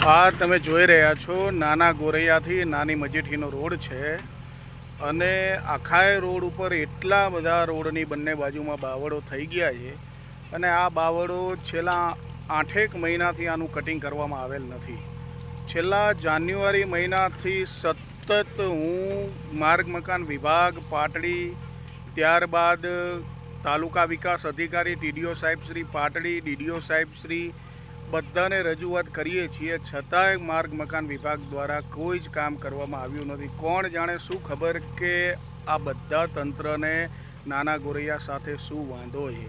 આ તમે જોઈ રહ્યા છો નાના ગોરૈયાથી નાની મજીઠીનો રોડ છે અને આખાય રોડ ઉપર એટલા બધા રોડની બંને બાજુમાં બાવળો થઈ ગયા છે અને આ બાવળો છેલ્લા 8 મહિનાથી આનું કટિંગ કરવામાં આવેલ નથી. છેલ્લા જાન્યુઆરી મહિનાથી સતત હું માર્ગ મકાન વિભાગ પાટડી, ત્યારબાદ તાલુકા વિકાસ અધિકારી ટીડીઓ સાહેબ શ્રી પાટડી, ડીડીઓ સાહેબ શ્રી બધાને રજૂઆત કરીએ છીએ, છતાંય માર્ગ મકાન વિભાગ દ્વારા કોઈ જ કામ કરવામાં આવ્યું નથી. કોણ જાણે શું ખબર કે આ બધા તંત્રને નાના ગોરૈયા સાથે શું વાંધો છે.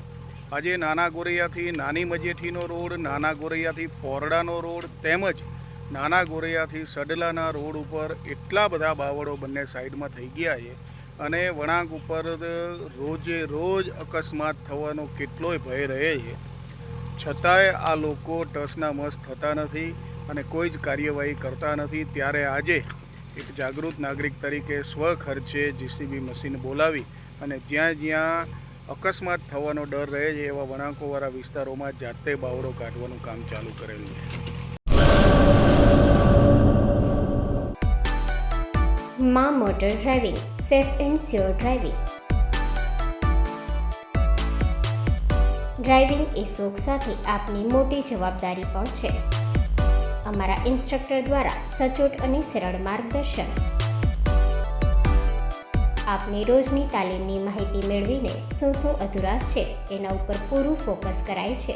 આજે નાના ગોરૈયાથી નાની મજેઠીનો રોડ, નાના ગોરૈયાથી પોરડાનો રોડ તેમજ નાના ગોરૈયાથી સડલાના રોડ ઉપર એટલા બધા બાવળો બંને સાઈડમાં થઈ ગયા છે અને વળાંક ઉપર રોજે રોજ અકસ્માત થવાનો કેટલોય ભય રહે છે. છતાંય આ લોકો ટસના મસ થતા નથી અને કોઈ જ કાર્યવાહી કરતા નથી. ત્યારે આજે એક જાગૃત નાગરિક તરીકે સ્વખર્ચે જીસીબી મશીન બોલાવી અને જ્યાં જ્યાં અકસ્માત થવાનો ડર રહે છે એવા વળાંકોવાળા વિસ્તારોમાં જાતે બાવળો કાઢવાનું કામ ચાલુ કરેલું છે. માં motor driving, safe and sure driving. Driving એ શોખ સાથે આપની મોટી જવાબદારી પણ છે. અમારા ઇન્સ્ટ્રક્ટર દ્વારા સચોટ અને સરળ માર્ગદર્શન. આપની રોજની તાલીમની માહિતી મેળવીને શું અધુરાશ છે એના ઉપર પૂરું ફોકસ કરાય છે.